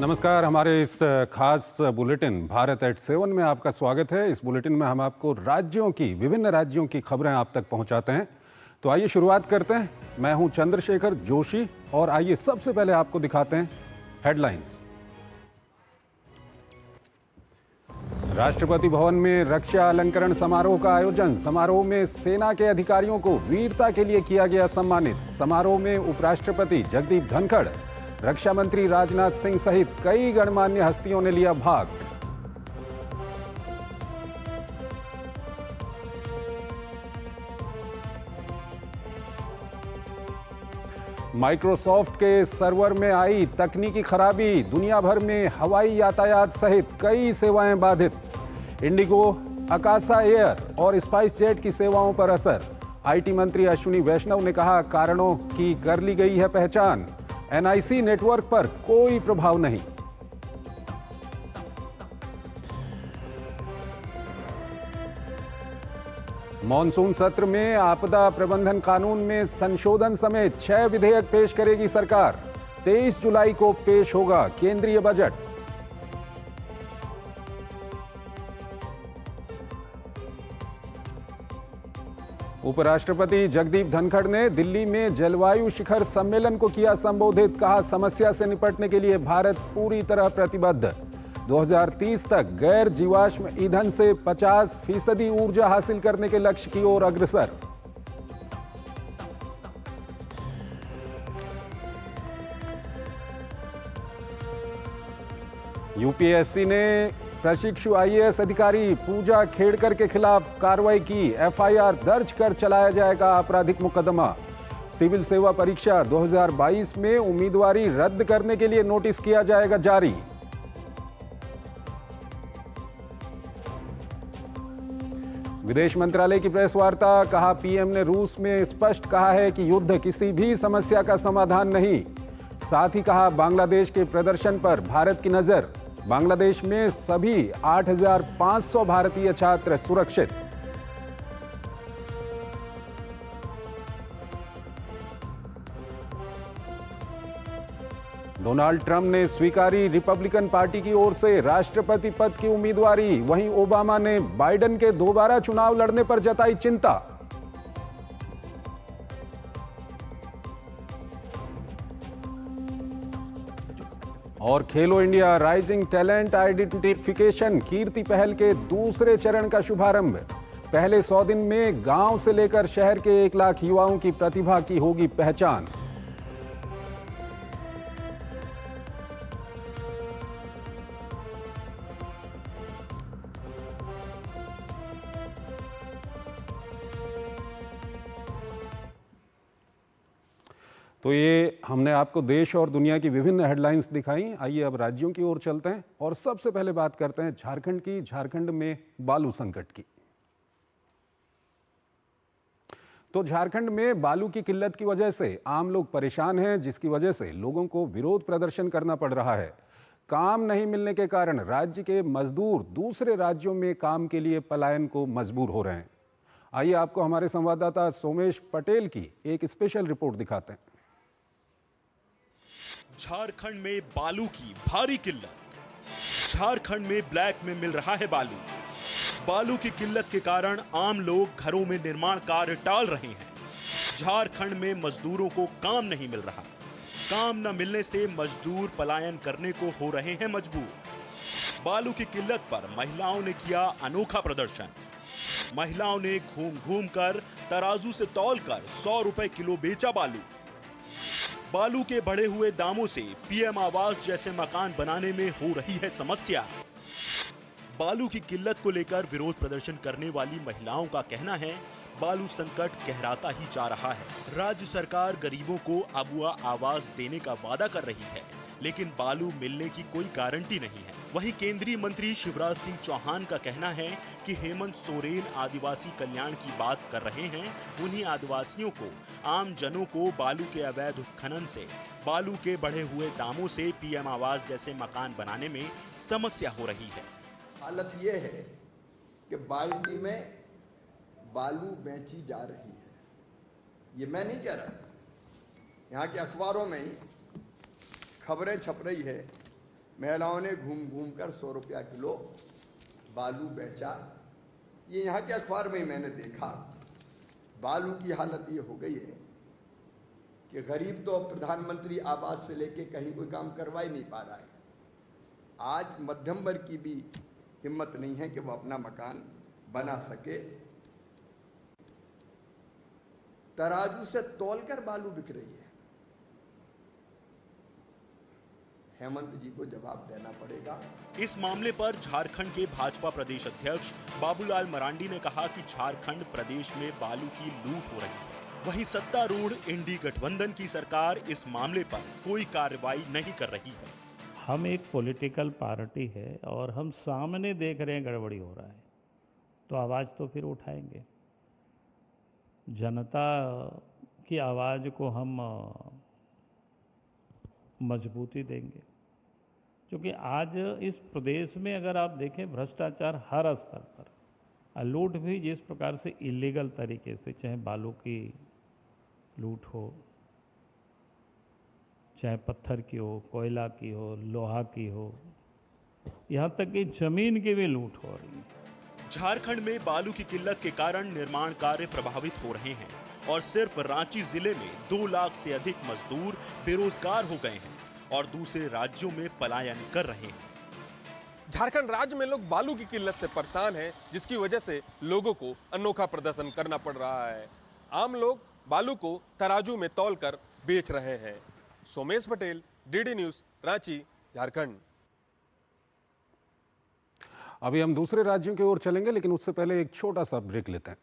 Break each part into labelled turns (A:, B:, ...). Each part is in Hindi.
A: नमस्कार। हमारे इस खास बुलेटिन भारत एट 7 में आपका स्वागत है। इस बुलेटिन में हम आपको विभिन्न राज्यों की खबरें आप तक पहुंचाते हैं। तो आइए शुरुआत करते हैं। मैं हूं चंद्रशेखर जोशी और आइए सबसे पहले आपको दिखाते हैं हेडलाइंस। राष्ट्रपति भवन में रक्षा अलंकरण समारोह का आयोजन। समारोह में सेना के अधिकारियों को वीरता के लिए किया गया सम्मानित। समारोह में उपराष्ट्रपति जगदीप धनखड़, रक्षा मंत्री राजनाथ सिंह सहित कई गणमान्य हस्तियों ने लिया भाग। माइक्रोसॉफ्ट के सर्वर में आई तकनीकी खराबी, दुनिया भर में हवाई यातायात सहित कई सेवाएं बाधित। इंडिगो, अकासा एयर और स्पाइस जेट की सेवाओं पर असर। आईटी मंत्री अश्विनी वैष्णव ने कहा, कारणों की कर ली गई है पहचान। एनआईसी नेटवर्क पर कोई प्रभाव नहीं। मॉनसून सत्र में आपदा प्रबंधन कानून में संशोधन समेत 6 विधेयक पेश करेगी सरकार। 23 जुलाई को पेश होगा केंद्रीय बजट। उपराष्ट्रपति जगदीप धनखड़ ने दिल्ली में जलवायु शिखर सम्मेलन को किया संबोधित। कहा, समस्या से निपटने के लिए भारत पूरी तरह प्रतिबद्ध। 2030 तक गैर जीवाश्म ईंधन से 50% ऊर्जा हासिल करने के लक्ष्य की ओर अग्रसर। यूपीएससी ने प्रशिक्षु आईएएस अधिकारी पूजा खेड़कर के खिलाफ कार्रवाई की। एफआईआर दर्ज कर चलाया जाएगा आपराधिक मुकदमा। सिविल सेवा परीक्षा 2022 में उम्मीदवारी रद्द करने के लिए नोटिस किया जाएगा जारी। विदेश मंत्रालय की प्रेस वार्ता। कहा, पीएम ने रूस में स्पष्ट कहा है कि युद्ध किसी भी समस्या का समाधान नहीं। साथ ही कहा, बांग्लादेश के प्रदर्शन पर भारत की नजर। बांग्लादेश में सभी 8,500 भारतीय छात्र सुरक्षित। डोनाल्ड ट्रंप ने स्वीकारी रिपब्लिकन पार्टी की ओर से राष्ट्रपति पद की उम्मीदवारी। वहीं ओबामा ने बाइडेन के दोबारा चुनाव लड़ने पर जताई चिंता। और खेलो इंडिया राइजिंग टैलेंट आइडेंटिफिकेशन कीर्ति पहल के दूसरे चरण का शुभारंभ। पहले 100 दिन में गांव से लेकर शहर के 1 लाख युवाओं की प्रतिभा की होगी पहचान। तो ये हमने आपको देश और दुनिया की विभिन्न हेडलाइंस दिखाई। आइए अब राज्यों की ओर चलते हैं और सबसे पहले बात करते हैं झारखंड की। झारखंड में बालू संकट की। तो झारखंड में बालू की किल्लत की वजह से आम लोग परेशान हैं, जिसकी वजह से लोगों को विरोध प्रदर्शन करना पड़ रहा है। काम नहीं मिलने के कारण राज्य के मजदूर दूसरे राज्यों में काम के लिए पलायन को मजबूर हो रहे हैं। आइए आपको हमारे संवाददाता सोमेश पटेल की एक स्पेशल रिपोर्ट दिखाते हैं।
B: झारखंड में बालू की भारी किल्लत। झारखंड में ब्लैक में मिल रहा है बालू। बालू की किल्लत के कारण आम लोग घरों में निर्माण कार्य टाल रहे हैं। झारखंड में मजदूरों को काम नहीं मिल रहा। काम न मिलने से मजदूर पलायन करने को हो रहे हैं मजबूर। बालू की किल्लत पर महिलाओं ने किया अनोखा प्रदर्शन। महिलाओं ने घूम घूम कर तराजू से तौलकर 100 रुपए किलो बेचा बालू। बालू के बढ़े हुए दामों से पीएम आवास जैसे मकान बनाने में हो रही है समस्या। बालू की किल्लत को लेकर विरोध प्रदर्शन करने वाली महिलाओं का कहना है, बालू संकट गहराता ही जा रहा है। राज्य सरकार गरीबों को अबुआ आवास देने का वादा कर रही है, लेकिन बालू मिलने की कोई गारंटी नहीं है। वहीं केंद्रीय मंत्री शिवराज सिंह चौहान का कहना है कि हेमंत सोरेन आदिवासी कल्याण की बात कर रहे हैं। उन्हीं आदिवासियों को, आम जनों को बालू के अवैध उत्खनन से, बालू के बढ़े हुए दामों से पीएम आवास जैसे मकान बनाने में समस्या हो रही है।
C: हालत ये है कि बाल्टी में बालू बेची जा रही है। ये मैं नहीं कह रहा, यहाँ के अखबारों में ही खबरें छप रही है महिलाओं ने घूम घूम कर 100 रुपया किलो बालू बेचा। ये यहाँ के अखबार में ही मैंने देखा। बालू की हालत ये हो गई है कि गरीब तो प्रधानमंत्री आवास से लेके कहीं कोई काम करवा ही नहीं पा रहा है। आज मध्यम वर्ग की भी हिम्मत नहीं है कि वो अपना मकान बना सके। तराजू से तौलकर बालू बिक रही है। हेमंत जी को जवाब देना पड़ेगा।
B: इस मामले पर झारखंड के भाजपा प्रदेश अध्यक्ष बाबूलाल मरांडी ने कहा कि झारखंड प्रदेश में बालू की लूट हो रही है। वहीं सत्तारूढ़ इंडी गठबंधन की सरकार इस मामले पर कोई कार्रवाई नहीं कर रही है।
D: हम एक पॉलिटिकल पार्टी है और हम सामने देख रहे हैं गड़बड़ी हो रहा है, तो आवाज़ तो फिर उठाएंगे। जनता की आवाज़ को हम मजबूती देंगे, क्योंकि आज इस प्रदेश में अगर आप देखें भ्रष्टाचार हर स्तर पर, लूट भी जिस प्रकार से इलीगल तरीके से, चाहे बालू की लूट हो, चाहे पत्थर की हो, कोयला की हो, लोहा की हो, यहाँ तक कि जमीन की भी लूट हो रही है।
B: झारखंड में बालू की किल्लत के कारण निर्माण कार्य प्रभावित हो रहे हैं और सिर्फ रांची जिले में 2 लाख से अधिक मजदूर बेरोजगार हो गए हैं और दूसरे राज्यों में पलायन कर रहे हैं।
E: झारखंड राज्य में लोग बालू की किल्लत से परेशान हैं, जिसकी वजह से लोगों को अनोखा प्रदर्शन करना पड़ रहा है। आम लोग बालू को तराजू में तौलकर बेच रहे हैं। Somesh Patel, DD news, Ranchi, Jharkhand.
A: अभी हम दूसरे राज्यों की ओर चलेंगे, लेकिन उससे पहले एक छोटा सा ब्रेक लेते हैं।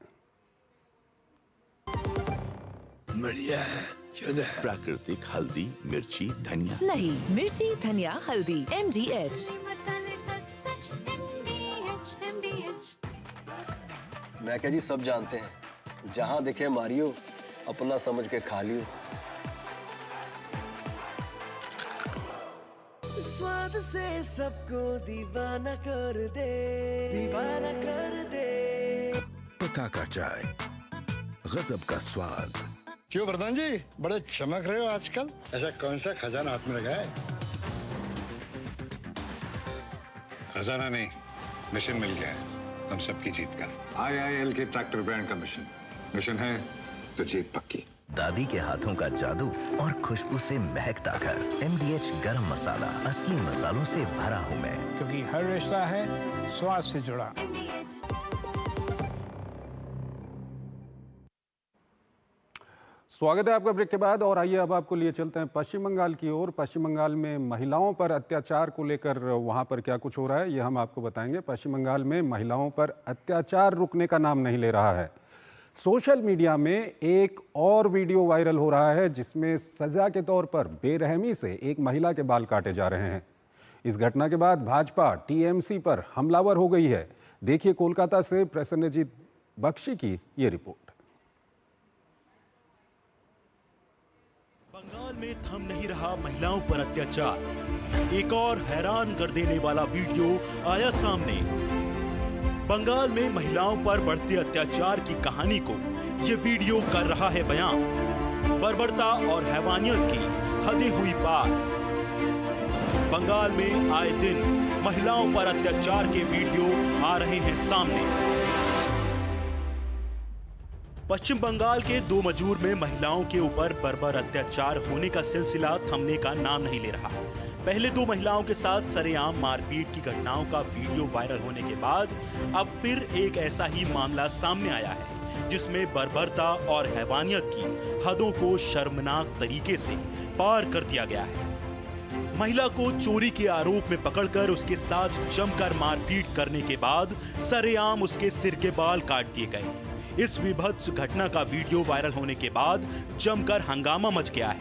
F: बढ़िया है, प्राकृतिक हल्दी, मिर्ची, धनिया।
G: नहीं, मिर्ची, धनिया, हल्दी, MDH।
H: मैं क्या जी, सब जानते हैं, जहाँ दिखे मारियो, अपना समझ के खा लियो।
I: स्वाद से सबको दीवाना कर दे, दीवाना कर दे।
F: पता का चाय, गजब का स्वाद।
J: क्यों प्रधान जी, बड़े चमक रहे हो आजकल? ऐसा कौन सा खजाना हाथ में लगा है?
K: खजाना नहीं, मिशन मिल गया है हम सबकी जीत का। IIL के ट्रैक्टर ब्रांड का मिशन है तो जीत पक्की।
L: दादी के हाथों का जादू और खुशबू से महकता घर। MDH गरम मसाला, असली मसालों से भरा हूँ मैं,
M: क्योंकि हर रिश्ता है स्वाद से जुड़ा।
A: स्वागत है आपका ब्रेक के बाद, और आइए अब आपको लिए चलते हैं पश्चिम बंगाल की ओर। पश्चिम बंगाल में महिलाओं पर अत्याचार को लेकर वहां पर क्या कुछ हो रहा है, ये हम आपको बताएंगे। पश्चिम बंगाल में महिलाओं पर अत्याचार रुकने का नाम नहीं ले रहा है। सोशल मीडिया में एक और वीडियो वायरल हो रहा है जिसमें सजा के तौर पर बेरहमी से एक महिला के बाल काटे जा रहे हैं। इस घटना के बाद भाजपा TMC पर हमलावर हो गई है। देखिए कोलकाता से प्रसन्नजीत बख्शी की ये रिपोर्ट।
B: बंगाल में थम नहीं रहा महिलाओं पर अत्याचार। एक और हैरान कर देने वाला वीडियो आया सामने। बंगाल में महिलाओं पर बढ़ते अत्याचार की कहानी को ये वीडियो कर रहा है बयां। बर्बरता और हैवानियत की हदें हुई पार। बंगाल में आए दिन महिलाओं पर अत्याचार के वीडियो आ रहे हैं सामने। पश्चिम बंगाल के 2 मजूर में महिलाओं के ऊपर बर्बर अत्याचार होने का सिलसिला थमने का नाम नहीं ले रहा। पहले 2 महिलाओं के साथ सरेआम मारपीट की घटनाओं का वीडियो वायरल होने के बाद अब फिर एक ऐसा ही मामला सामने आया है जिसमें बर्बरता और हैवानियत की हदों को शर्मनाक तरीके से पार कर दिया गया है। महिला को चोरी के आरोप में पकड़कर उसके साथ जमकर मारपीट करने के बाद सरेआम उसके सिर के बाल काट दिए गए। इस विभत्स घटना का वीडियो वायरल होने के बाद जमकर हंगामा मच गया है।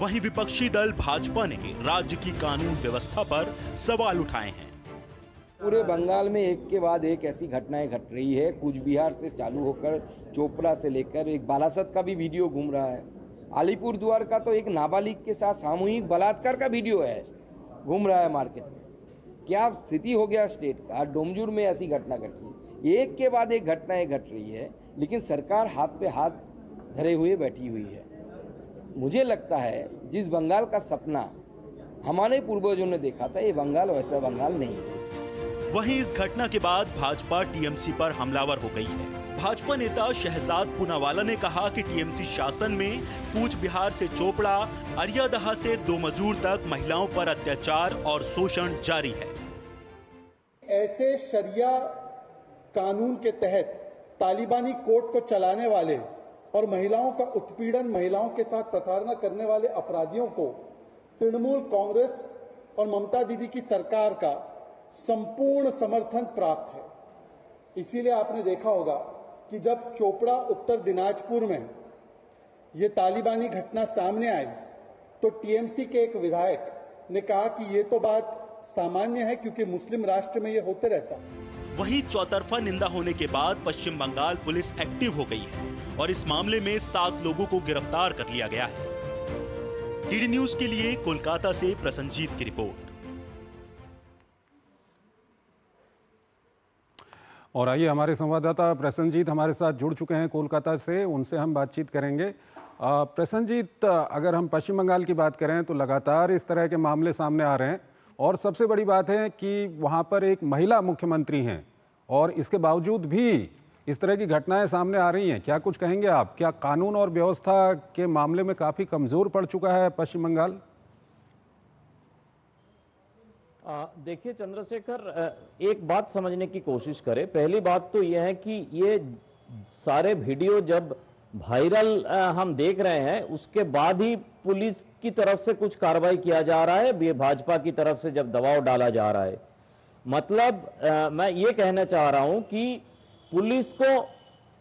B: वहीं विपक्षी दल भाजपा ने राज्य की कानून व्यवस्था पर सवाल उठाए हैं।
N: पूरे बंगाल में एक के बाद एक ऐसी घटनाएं घट रही है। कूच बिहार से चालू होकर चोपड़ा से लेकर एक बालासत का भी वीडियो घूम रहा है। अलीपुर द्वार का तो एक नाबालिग के साथ सामूहिक बलात्कार का वीडियो है, घूम रहा है मार्केट में। क्या स्थिति हो गया स्टेट का। डोमजूर में ऐसी घटना घटी, एक के बाद एक घटनाएं घट रही है, लेकिन सरकार हाथ पे हाथ धरे हुए बैठी हुई है। मुझे लगता है जिस बंगाल का सपना हमारे पूर्वजों ने देखा था, ये बंगाल वैसा बंगाल नहीं है।
B: वहीं इस घटना के बाद भाजपा टीएमसी पर हमलावर हो गई है। भाजपा नेता शहजाद पूनावाला ने कहा कि टीएमसी शासन में कूच बिहार से चोपड़ा, अरियादहा से 2 मजूर तक महिलाओं पर अत्याचार और शोषण जारी है।
O: ऐसे शरिया कानून के तहत तालिबानी कोर्ट को चलाने वाले और महिलाओं का उत्पीड़न, महिलाओं के साथ प्रताड़ना करने वाले अपराधियों को तृणमूल कांग्रेस और ममता दीदी की सरकार का संपूर्ण समर्थन प्राप्त है। इसीलिए आपने देखा होगा कि जब चोपड़ा उत्तर दिनाजपुर में ये तालिबानी घटना सामने आई तो टीएमसी के एक विधायक ने कहा कि ये तो बात सामान्य है क्योंकि मुस्लिम राष्ट्र में ये होते रहता है।
B: वहीं चौतरफा निंदा होने के बाद पश्चिम बंगाल पुलिस एक्टिव हो गई है और इस मामले में 7 लोगों को गिरफ्तार कर लिया गया है। डीडी न्यूज के लिए कोलकाता से प्रसन्नजीत की रिपोर्ट।
A: और आइए हमारे संवाददाता प्रसन्नजीत हमारे साथ जुड़ चुके हैं कोलकाता से, उनसे हम बातचीत करेंगे। प्रसन्नजीत, अगर हम पश्चिम बंगाल की बात करें तो लगातार इस तरह के मामले सामने आ रहे हैं और सबसे बड़ी बात है कि वहाँ पर एक महिला मुख्यमंत्री हैं और इसके बावजूद भी इस तरह की घटनाएं सामने आ रही हैं। क्या कुछ कहेंगे आप? क्या कानून और व्यवस्था के मामले में काफ़ी कमज़ोर पड़ चुका है पश्चिम बंगाल?
P: देखिए चंद्रशेखर, एक बात समझने की कोशिश करें। पहली बात तो यह है कि ये सारे वीडियो जब वायरल हम देख रहे हैं उसके बाद ही पुलिस की तरफ से कुछ कार्रवाई किया जा रहा है, ये भाजपा की तरफ से जब दबाव डाला जा रहा है। मतलब मैं ये कहना चाह रहा हूं कि पुलिस को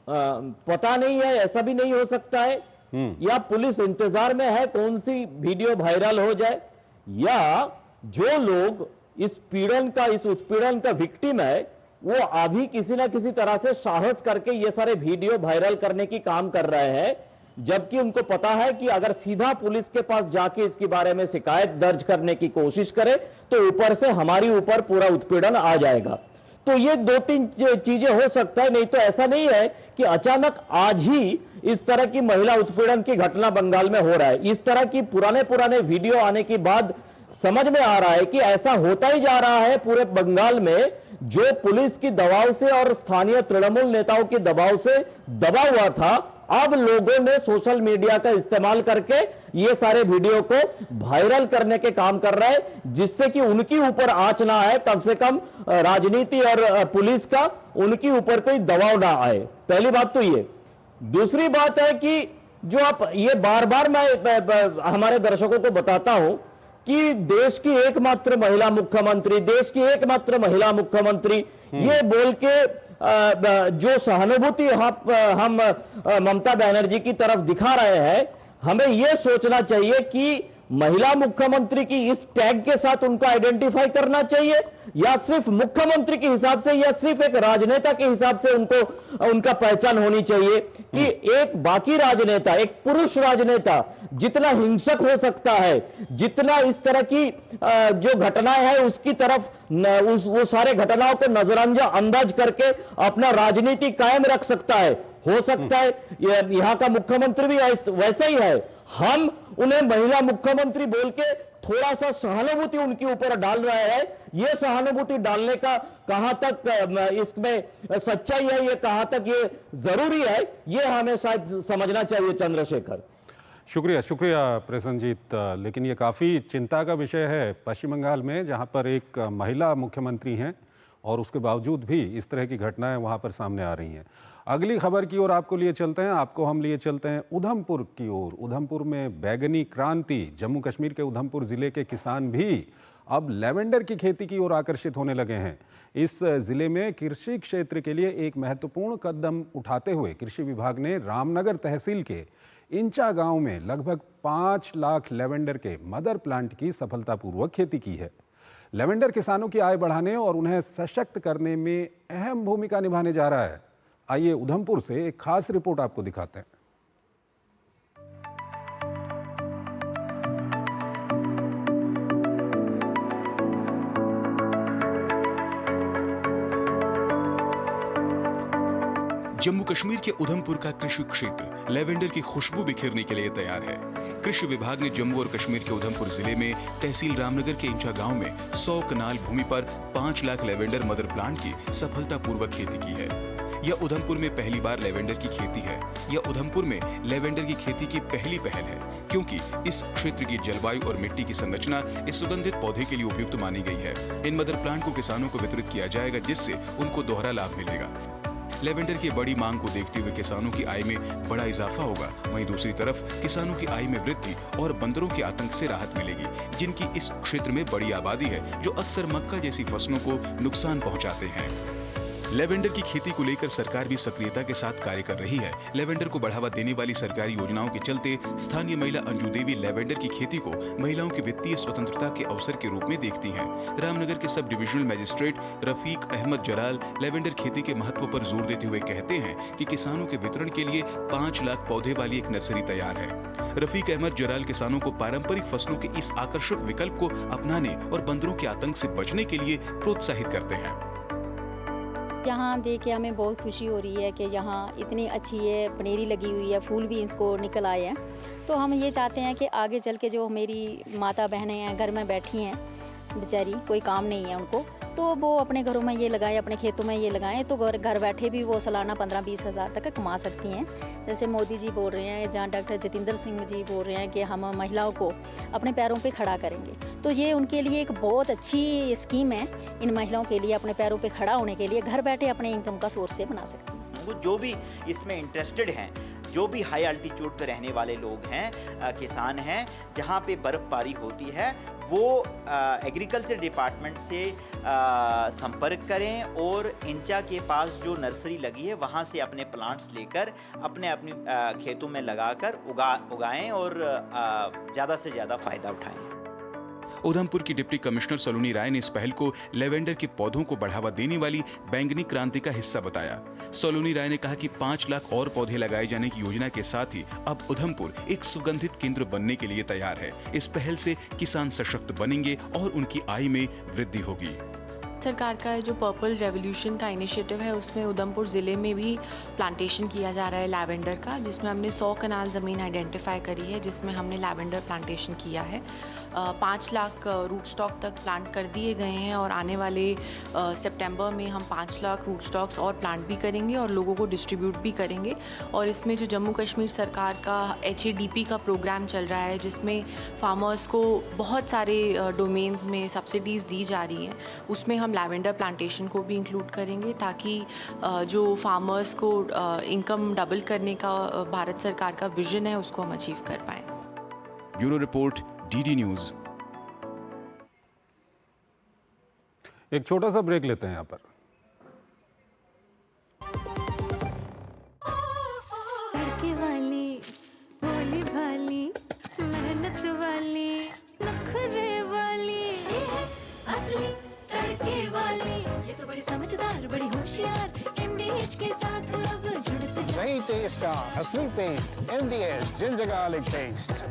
P: पता नहीं है, ऐसा भी नहीं हो सकता है, या पुलिस इंतजार में है कौन सी वीडियो वायरल हो जाए, या जो लोग इस पीड़न का, इस उत्पीड़न का विक्टिम है वो अभी किसी ना किसी तरह से साहस करके ये सारे वीडियो वायरल करने की काम कर रहे हैं, जबकि उनको पता है कि अगर सीधा पुलिस के पास जाके इसके बारे में शिकायत दर्ज करने की कोशिश करे तो ऊपर से हमारी ऊपर पूरा उत्पीड़न आ जाएगा। तो ये 2-3 चीजें हो सकता है, नहीं तो ऐसा नहीं है कि अचानक आज ही इस तरह की महिला उत्पीड़न की घटना बंगाल में हो रहा है। इस तरह की पुराने वीडियो आने के बाद समझ में आ रहा है कि ऐसा होता ही जा रहा है पूरे बंगाल में, जो पुलिस की दबाव से और स्थानीय तृणमूल नेताओं के दबाव से दबा हुआ था, अब लोगों ने सोशल मीडिया का इस्तेमाल करके ये सारे वीडियो को वायरल करने के काम कर रहा है, जिससे कि उनकी ऊपर आंच ना आए, कम से कम राजनीति और पुलिस का उनकी ऊपर कोई दबाव ना आए। पहली बात तो ये। दूसरी बात है कि जो आप ये बार बार मैं हमारे दर्शकों को बताता हूं कि देश की एकमात्र महिला मुख्यमंत्री, देश की एकमात्र महिला मुख्यमंत्री, ये बोल के जो सहानुभूति हम ममता बनर्जी की तरफ दिखा रहे हैं, हमें यह सोचना चाहिए कि महिला मुख्यमंत्री की इस टैग के साथ उनको आइडेंटिफाई करना चाहिए, या सिर्फ मुख्यमंत्री के हिसाब से, या सिर्फ एक राजनेता के हिसाब से उनको उनका पहचान होनी चाहिए कि एक बाकी राजनेता, एक पुरुष राजनेता जितना हिंसक हो सकता है, जितना इस तरह की जो घटनाएं हैं उसकी तरफ वो सारे घटनाओं को नजरअंदाज करके अपना राजनीति कायम रख सकता है, हो सकता है यहाँ का मुख्यमंत्री भी वैसा ही है। हम उन्हें महिला मुख्यमंत्री बोल के थोड़ा सा सहानुभूति उनके ऊपर डाल रहे हैं। ये सहानुभूति डालने का कहां तक इसमें सच्चाई है, ये कहां तक ये जरूरी है, ये हमें शायद समझना चाहिए। चंद्रशेखर,
A: शुक्रिया प्रसन्नजीत। लेकिन ये काफ़ी चिंता का विषय है पश्चिम बंगाल में, जहां पर एक महिला मुख्यमंत्री हैं और उसके बावजूद भी इस तरह की घटनाएं वहां पर सामने आ रही हैं। अगली खबर की ओर आपको लिए चलते हैं, आपको हम लिए चलते हैं उधमपुर की ओर। उधमपुर में बैगनी क्रांति, जम्मू कश्मीर के उधमपुर ज़िले के किसान भी अब लेवेंडर की खेती की ओर आकर्षित होने लगे हैं। इस ज़िले में कृषि क्षेत्र के लिए एक महत्वपूर्ण कदम उठाते हुए कृषि विभाग ने रामनगर तहसील के इंचा गांव में लगभग 5 लाख लेवेंडर के मदर प्लांट की सफलतापूर्वक खेती की है। लेवेंडर किसानों की आय बढ़ाने और उन्हें सशक्त करने में अहम भूमिका निभाने जा रहा है। आइए उधमपुर से एक खास रिपोर्ट आपको दिखाते हैं।
Q: जम्मू कश्मीर के उधमपुर का कृषि क्षेत्र लेवेंडर की खुशबू बिखेरने के लिए तैयार है। कृषि विभाग ने जम्मू और कश्मीर के उधमपुर जिले में तहसील रामनगर के इंचा गांव में 100 कनाल भूमि पर 5 लाख लेवेंडर मदर प्लांट की सफलतापूर्वक खेती की है। यह उधमपुर में पहली बार लेवेंडर की खेती है। यह उधमपुर में लेवेंडर की खेती की पहली पहल है, क्योंकि इस क्षेत्र की जलवायु और मिट्टी की संरचना इस सुगंधित पौधे के लिए उपयुक्त मानी गई है। इन मदर प्लांट को किसानों को वितरित किया जाएगा, जिससे उनको दोहरा लाभ मिलेगा। लेवेंडर की बड़ी मांग को देखते हुए किसानों की आय में बड़ा इजाफा होगा। वहीं दूसरी तरफ किसानों की आय में वृद्धि और बंदरों के आतंक से राहत मिलेगी, जिनकी इस क्षेत्र में बड़ी आबादी है, जो अक्सर मक्का जैसी फसलों को नुकसान पहुंचाते हैं। लेवेंडर की खेती को लेकर सरकार भी सक्रियता के साथ कार्य कर रही है। लेवेंडर को बढ़ावा देने वाली सरकारी योजनाओं के चलते स्थानीय महिला अंजू देवी लेवेंडर की खेती को महिलाओं की वित्तीय स्वतंत्रता के अवसर के रूप में देखती हैं। रामनगर के sub divisional magistrate Rafiq Ahmed Jalal lavender खेती के महत्व पर जोर देते हुए कहते हैं कि किसानों के वितरण के लिए 5 लाख पौधे वाली एक नर्सरी तैयार है। रफीक अहमद जलाल किसानों को पारंपरिक फसलों के इस आकर्षक विकल्प को अपनाने और बंदरों के आतंक से बचने के लिए प्रोत्साहित करते हैं।
R: यहाँ देख के हमें बहुत खुशी हो रही है कि यहाँ इतनी अच्छी ये पनीरी लगी हुई है, फूल भी इनको निकल आए हैं। तो हम ये चाहते हैं कि आगे चल के जो मेरी माता बहनें हैं घर में बैठी हैं बेचारी, कोई काम नहीं है उनको, तो वो अपने घरों में ये लगाएं, अपने खेतों में ये लगाएं, तो घर बैठे भी वो सालाना 15-20 हज़ार तक कमा सकती हैं। जैसे मोदी जी बोल रहे हैं, जहाँ डॉक्टर जितेंद्र सिंह जी बोल रहे हैं कि हम महिलाओं को अपने पैरों पे खड़ा करेंगे, तो ये उनके लिए एक बहुत अच्छी स्कीम है। इन महिलाओं के लिए अपने पैरों पे खड़ा होने के लिए घर बैठे अपने इनकम का सोर्स से बना सकती हैं।
S: वो जो भी इसमें इंटरेस्टेड हैं, जो भी हाई अल्टीट्यूड पे रहने वाले लोग हैं, किसान हैं, जहाँ पे बर्फ़बारी होती है, वो एग्रीकल्चर डिपार्टमेंट से संपर्क करें और इंचा के पास जो नर्सरी लगी है वहाँ से अपने प्लांट्स लेकर अपने खेतों में लगाकर उगाएं और ज़्यादा से ज़्यादा फ़ायदा उठाएं।
Q: उधमपुर की डिप्टी कमिश्नर सलोनी राय ने इस पहल को लेवेंडर के पौधों को बढ़ावा देने वाली बैंगनी क्रांति का हिस्सा बताया। सलोनी राय ने कहा कि 5 लाख और पौधे लगाए जाने की योजना के साथ ही अब उधमपुर एक सुगंधित केंद्र बनने के लिए तैयार है। इस पहल से किसान सशक्त बनेंगे और उनकी आय में वृद्धि होगी।
T: सरकार का जो पर्पल रेवोल्यूशन का इनिशिएटिव है, उसमें उधमपुर ज़िले में भी प्लांटेशन किया जा रहा है लेवेंडर का, जिसमें हमने 100 कनाल ज़मीन आइडेंटिफाई करी है, जिसमें हमने लेवेंडर प्लांटेशन किया है। 5 लाख रूट स्टॉक तक प्लांट कर दिए गए हैं और आने वाले सितंबर में हम 5 लाख रूट स्टॉक्स और प्लांट भी करेंगे और लोगों को डिस्ट्रीब्यूट भी करेंगे। और इसमें जो जम्मू कश्मीर सरकार का HADP का प्रोग्राम चल रहा है, जिसमें फार्मर्स को बहुत सारे डोमेन्स में सब्सिडीज़ दी जा रही हैं, उसमें हम लैवेंडर प्लांटेशन को भी इंक्लूड करेंगे, ताकि जो फार्मर्स को इनकम डबल करने का भारत सरकार का विजन है, उसको हम अचीव कर पाएँ।
Q: Bureau report, DD news.
A: एक छोटा सा ब्रेक लेते हैं यहाँ पर।
U: लड़के वाली, भोली भाली, मेहनत वाली, नखरे वाली, असली लड़के वाली, ये तो बड़ी समझदार, बड़ी होशियार, MDH के साथ अब जुड़ते हैं।
M: नई टेस्ट का असली taste, MDH ginger garlic taste.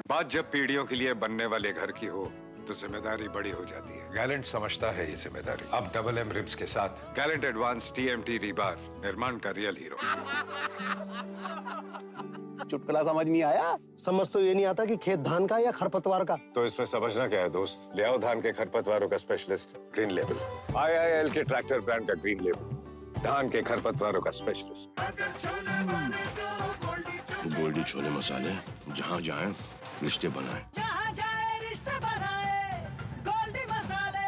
K: बात जब पीढ़ियों के लिए बनने वाले घर की हो तो जिम्मेदारी बड़ी हो जाती है। गैलेंट समझता है ये जिम्मेदारी। अब डबल M रिब्स के साथ गैलेंट एडवांस TMT रीबार, निर्माण का रियल हीरो।
V: चुटकुला समझ नहीं आया? समझ तो ये नहीं आता कि खेत धान का या खरपतवार का।
K: तो इसमें समझना क्या है दोस्त? ले आओ धान के खरपतवारों का स्पेशलिस्ट ग्रीन लेबल। IIL के ट्रैक्टर ब्रांड का ग्रीन लेबल, धान के खरपतवारों का स्पेशलिस्ट।
W: गोल्डी छोले मसाले, जहाँ जाए रिश्ते बनाए।
I: जहाँ जाए रिश्ते बनाए, गोल्डी मसाले।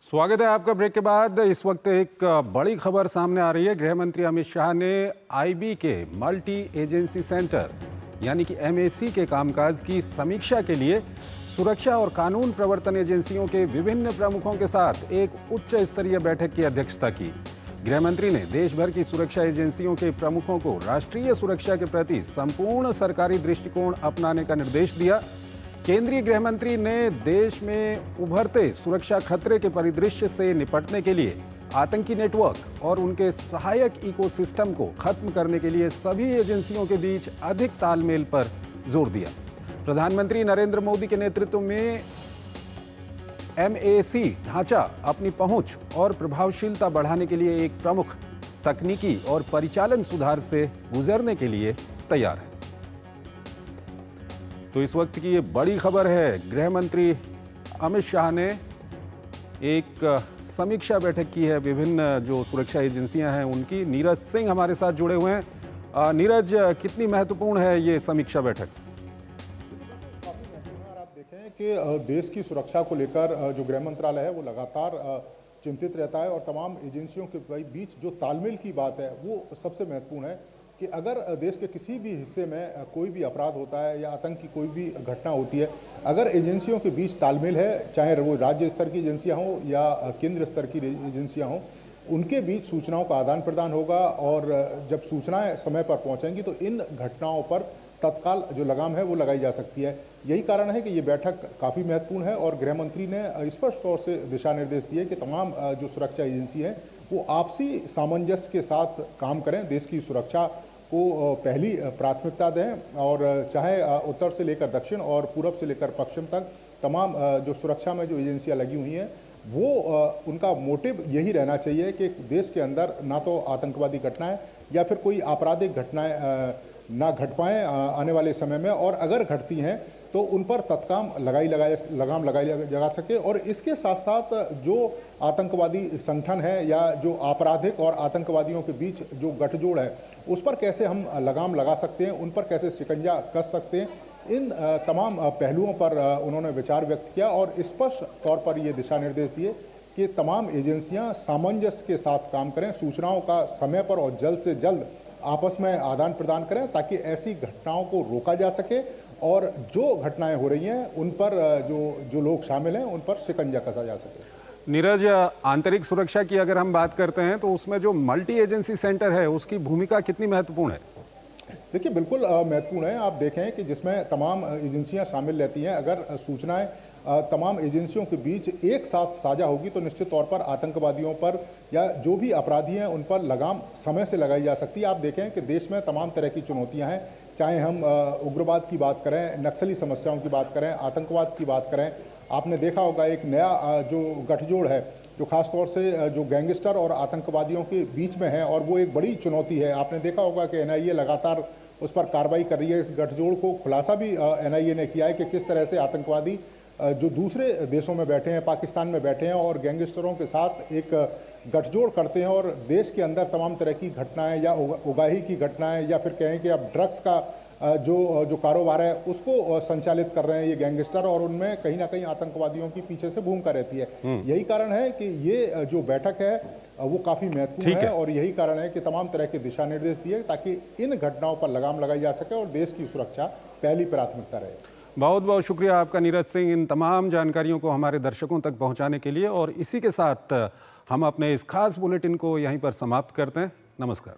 A: स्वागत है आपका ब्रेक के बाद। इस वक्त एक बड़ी खबर सामने आ रही है। गृह मंत्री अमित शाह ने IB के मल्टी एजेंसी सेंटर यानी कि MAC के कामकाज की समीक्षा के लिए सुरक्षा और कानून प्रवर्तन एजेंसियों के विभिन्न प्रमुखों के साथ एक उच्च स्तरीय बैठक की अध्यक्षता की। गृह मंत्री ने देश भर की सुरक्षा एजेंसियों के प्रमुखों को राष्ट्रीय सुरक्षा के प्रति संपूर्ण सरकारी दृष्टिकोण अपनाने का निर्देश दिया। केंद्रीय गृह मंत्री ने देश में उभरते सुरक्षा खतरे के परिदृश्य से निपटने के लिए आतंकी नेटवर्क और उनके सहायक इकोसिस्टम को खत्म करने के लिए सभी एजेंसियों के बीच अधिक तालमेल पर जोर दिया। प्रधानमंत्री नरेंद्र मोदी के नेतृत्व में MAC ढांचा अपनी पहुंच और प्रभावशीलता बढ़ाने के लिए एक प्रमुख तकनीकी और परिचालन सुधार से गुजरने के लिए तैयार है। तो इस वक्त की ये बड़ी खबर है, गृह मंत्री अमित शाह ने एक समीक्षा बैठक की है विभिन्न जो सुरक्षा एजेंसियां हैं उनकी। नीरज सिंह हमारे साथ जुड़े हुए हैं। नीरज, कितनी महत्वपूर्ण है ये समीक्षा बैठक?
C: आप देखें कि देश की सुरक्षा को लेकर जो गृह मंत्रालय है वो लगातार चिंतित रहता है और तमाम एजेंसियों के बीच जो तालमेल की बात है वो सबसे महत्वपूर्ण है कि अगर देश के किसी भी हिस्से में कोई भी अपराध होता है या आतंक की कोई भी घटना होती है, अगर एजेंसियों के बीच तालमेल है, चाहे वो राज्य स्तर की एजेंसियां हों या केंद्र स्तर की एजेंसियां हों, उनके बीच सूचनाओं का आदान प्रदान होगा और जब सूचनाएं समय पर पहुंचेंगी तो इन घटनाओं पर तत्काल जो लगाम है वो लगाई जा सकती है। यही कारण है कि ये बैठक काफ़ी महत्वपूर्ण है और गृह मंत्री ने स्पष्ट तौर से दिशा निर्देश दिए कि तमाम जो सुरक्षा एजेंसी हैं वो आपसी सामंजस्य के साथ काम करें, देश की सुरक्षा को पहली प्राथमिकता दें और चाहे उत्तर से लेकर दक्षिण और पूरब से लेकर पश्चिम तक तमाम जो सुरक्षा में जो एजेंसियां लगी हुई हैं वो उनका मोटिव यही रहना चाहिए कि देश के अंदर ना तो आतंकवादी घटनाएं या फिर कोई आपराधिक घटनाएं ना घट पाएँ आने वाले समय में, और अगर घटती हैं तो उन पर लगाम लगाई जा सके। और इसके साथ साथ जो आतंकवादी संगठन है या जो आपराधिक और आतंकवादियों के बीच जो गठजोड़ है उस पर कैसे हम लगाम लगा सकते हैं, उन पर कैसे शिकंजा कस सकते हैं, इन तमाम पहलुओं पर उन्होंने विचार व्यक्त किया और स्पष्ट तौर पर ये दिशा निर्देश दिए कि तमाम एजेंसियां सामंजस्य के साथ काम करें, सूचनाओं का समय पर और जल्द से जल्द आपस में आदान प्रदान करें ताकि ऐसी घटनाओं को रोका जा सके और जो घटनाएं हो रही हैं उन पर जो लोग शामिल हैं उन पर शिकंजा कसा जा सके।
A: नीरज, आंतरिक सुरक्षा की अगर हम बात करते हैं तो उसमें जो मल्टी एजेंसी सेंटर है उसकी भूमिका कितनी महत्वपूर्ण है?
C: देखिए, बिल्कुल महत्वपूर्ण है। आप देखें कि जिसमें तमाम एजेंसियां शामिल रहती हैं, अगर सूचनाएं तमाम एजेंसियों के बीच एक साथ साझा होगी तो निश्चित तौर पर आतंकवादियों पर या जो भी अपराधी हैं उन पर लगाम समय से लगाई जा सकती है। आप देखें कि देश में तमाम तरह की चुनौतियां हैं, चाहे हम उग्रवाद की बात करें, नक्सली समस्याओं की बात करें, आतंकवाद की बात करें। आपने देखा होगा एक नया जो गठजोड़ है जो खास तौर से जो गैंगस्टर और आतंकवादियों के बीच में है और वो एक बड़ी चुनौती है। आपने देखा होगा कि एनआईए लगातार उस पर कार्रवाई कर रही है। इस गठजोड़ को खुलासा भी एनआईए ने किया है कि किस तरह से आतंकवादी जो दूसरे देशों में बैठे हैं, पाकिस्तान में बैठे हैं और गैंगस्टरों के साथ एक गठजोड़ करते हैं और देश के अंदर तमाम तरह की घटनाएं या उगाही की घटनाएं या फिर कहें कि अब ड्रग्स का जो कारोबार है उसको संचालित कर रहे हैं ये गैंगस्टर, और उनमें कहीं ना कहीं आतंकवादियों की पीछे से भूमिका रहती है। यही कारण है कि ये जो बैठक है वो काफी महत्वपूर्ण है और यही कारण है कि तमाम तरह के दिशा निर्देश दिए ताकि इन घटनाओं पर लगाम लगाई जा सके और देश की सुरक्षा पहली प्राथमिकता रहे।
A: बहुत बहुत शुक्रिया आपका नीरज सिंह, इन तमाम जानकारियों को हमारे दर्शकों तक पहुंचाने के लिए। और इसी के साथ हम अपने इस खास बुलेटिन को यहीं पर समाप्त करते हैं। नमस्कार।